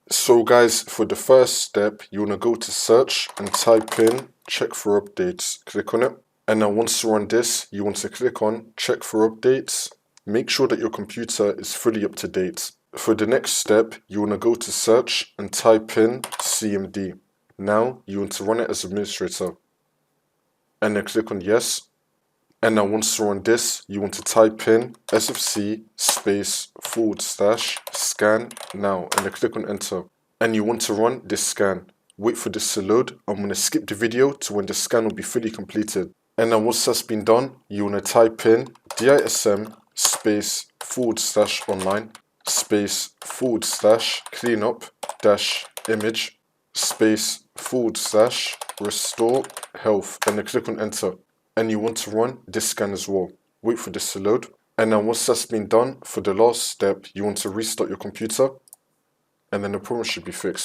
So guys, for the first step, you want to go to search and type in check for updates. Click on it. And now once you're on this, you want to click on check for updates. Make sure that your computer is fully up to date. For the next step, you want to go to search and type in CMD. Now you want to run it as administrator. And then click on yes. And now once you're on this, you want to type in SFC /scan now, and then click on enter. And you want to run this scan. Wait for this to load. I'm going to skip the video to when the scan will be fully completed. And then once that's been done, you want to type in DISM /online /cleanup -image /restore health, and then click on enter. And you want to run this scan as well. Wait for this to load. And then once that's been done, for the last step, you want to restart your computer, and then the problem should be fixed.